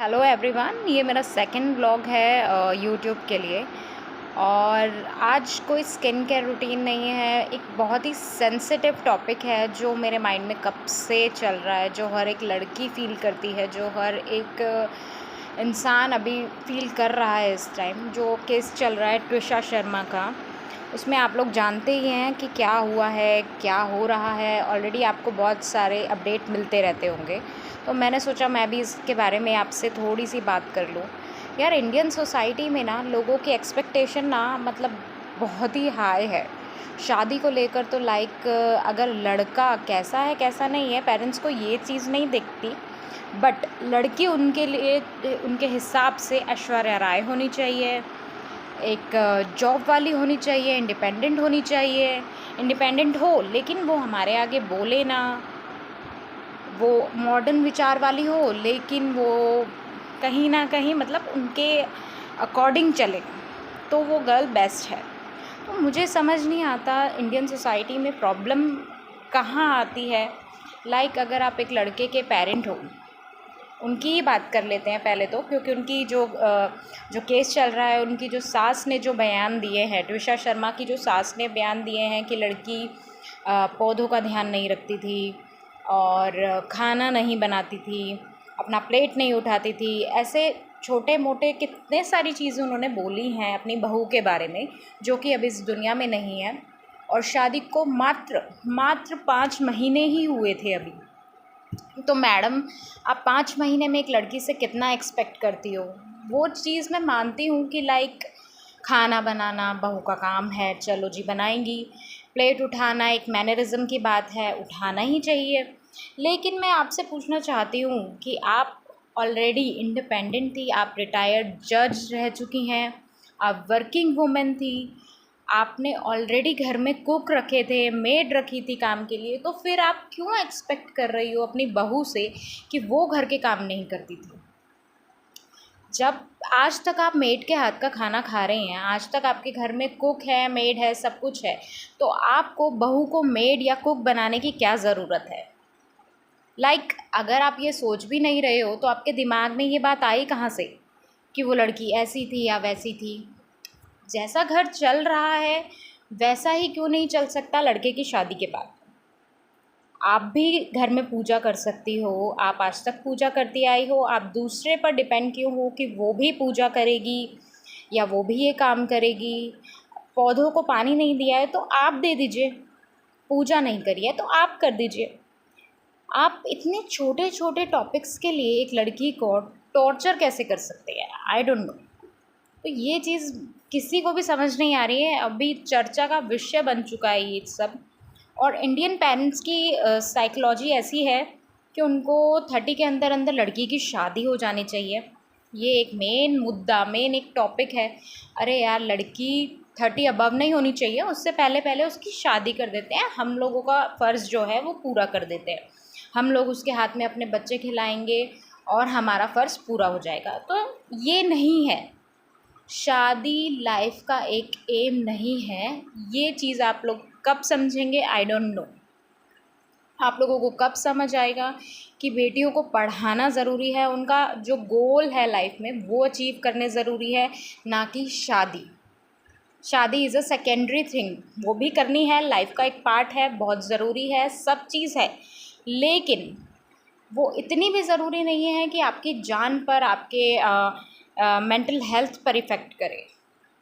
Hello everyone, ये मेरा second vlog है यूट्यूब के लिए। और आज कोई स्किन केयर रूटीन नहीं है, एक बहुत ही सेंसिटिव टॉपिक है जो मेरे माइंड में कब से चल रहा है, जो हर एक लड़की फ़ील करती है, जो हर एक इंसान अभी फ़ील कर रहा है इस टाइम। जो केस चल रहा है ट्विशा शर्मा का, उसमें आप लोग जानते ही हैं कि क्या हुआ है, क्या हो रहा है। ऑलरेडी आपको बहुत सारे अपडेट मिलते रहते होंगे, तो मैंने सोचा मैं भी इसके बारे में आपसे थोड़ी सी बात कर लूँ। यार, इंडियन सोसाइटी में ना लोगों की एक्सपेक्टेशन ना मतलब बहुत ही हाई है शादी को लेकर। तो लाइक अगर लड़का कैसा है कैसा नहीं है, पेरेंट्स को ये चीज़ नहीं दिखती, बट लड़की उनके लिए उनके हिसाब से ऐश्वर्या राय होनी चाहिए, एक जॉब वाली होनी चाहिए, इंडिपेंडेंट होनी चाहिए। इंडिपेंडेंट हो लेकिन वो हमारे आगे बोले ना, वो मॉडर्न विचार वाली हो लेकिन वो कहीं ना कहीं मतलब उनके अकॉर्डिंग चले, तो वो गर्ल बेस्ट है। तो मुझे समझ नहीं आता इंडियन सोसाइटी में प्रॉब्लम कहाँ आती है। लाइक अगर आप एक लड़के के पेरेंट हो, उनकी ही बात कर लेते हैं पहले तो, क्योंकि उनकी जो केस चल रहा है, उनकी जो सास ने जो बयान दिए हैं, ट्विशा शर्मा की जो सास ने बयान दिए हैं कि लड़की पौधों का ध्यान नहीं रखती थी और खाना नहीं बनाती थी, अपना प्लेट नहीं उठाती थी, ऐसे छोटे मोटे कितने सारी चीज़ें उन्होंने बोली हैं अपनी बहू के बारे में, जो कि अब इस दुनिया में नहीं है। और शादी को मात्र मात्र 5 महीने ही हुए थे अभी। तो मैडम, आप 5 महीने में एक लड़की से कितना एक्सपेक्ट करती हो? वो चीज़ मैं मानती हूँ कि लाइक खाना बनाना बहू का काम है, चलो जी बनाएंगी। प्लेट उठाना एक मैनरिज्म की बात है, उठाना ही चाहिए। लेकिन मैं आपसे पूछना चाहती हूँ कि आप ऑलरेडी इंडिपेंडेंट थी, आप रिटायर्ड जज रह चुकी हैं, आप वर्किंग वुमेन थी, आपने ऑलरेडी घर में कुक रखे थे, मेड रखी थी काम के लिए, तो फिर आप क्यों एक्सपेक्ट कर रही हो अपनी बहू से कि वो घर के काम नहीं करती थी? जब आज तक आप मेड के हाथ का खाना खा रहे हैं, आज तक आपके घर में कुक है, मेड है, सब कुछ है, तो आपको बहू को मेड या कुक बनाने की क्या ज़रूरत है? लाइक अगर आप ये सोच भी नहीं रहे हो तो आपके दिमाग में ये बात आई कहाँ से कि वो लड़की ऐसी थी या वैसी थी? जैसा घर चल रहा है वैसा ही क्यों नहीं चल सकता लड़के की शादी के बाद? आप भी घर में पूजा कर सकती हो, आप आज तक पूजा करती आई हो, आप दूसरे पर डिपेंड क्यों हो कि वो भी पूजा करेगी या वो भी ये काम करेगी? पौधों को पानी नहीं दिया है तो आप दे दीजिए, पूजा नहीं करी है तो आप कर दीजिए। आप इतने छोटे छोटे टॉपिक्स के लिए एक लड़की को टॉर्चर कैसे कर सकते हैं? I don't know. तो ये चीज़ किसी को भी समझ नहीं आ रही है, अभी चर्चा का विषय बन चुका है ये सब। और इंडियन पेरेंट्स की साइकोलॉजी ऐसी है कि उनको 30 के अंदर अंदर लड़की की शादी हो जानी चाहिए। ये एक मेन मुद्दा, मेन एक टॉपिक है। अरे यार, लड़की 30 अबव नहीं होनी चाहिए, उससे पहले पहले उसकी शादी कर देते हैं। हम लोगों का फ़र्ज़ जो है वो पूरा कर देते हैं, हम लोग उसके हाथ में अपने बच्चे खिलाएंगे और हमारा फ़र्ज़ पूरा हो जाएगा। तो ये नहीं है, शादी लाइफ का एक एम नहीं है। ये चीज़ आप लोग कब समझेंगे? I don't know. आप लोगों को कब समझ आएगा कि बेटियों को पढ़ाना ज़रूरी है, उनका जो गोल है लाइफ में वो अचीव करने ज़रूरी है, ना कि शादी। शादी इज़ अ सेकेंडरी थिंग, वो भी करनी है, लाइफ का एक पार्ट है, बहुत ज़रूरी है, सब चीज़ है, लेकिन वो इतनी भी ज़रूरी नहीं है कि आपकी जान पर, आपके मेंटल हेल्थ पर इफ़ेक्ट करे।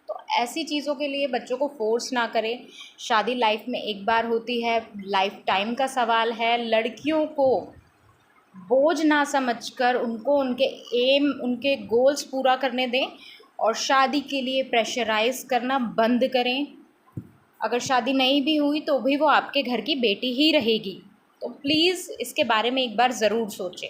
तो ऐसी चीज़ों के लिए बच्चों को फोर्स ना करें। शादी लाइफ में एक बार होती है, लाइफ टाइम का सवाल है। लड़कियों को बोझ ना समझकर उनको उनके एम, उनके गोल्स पूरा करने दें और शादी के लिए प्रेशराइज़ करना बंद करें। अगर शादी नहीं भी हुई तो भी वो आपके घर की बेटी ही रहेगी। तो प्लीज़ इसके बारे में एक बार ज़रूर सोचें।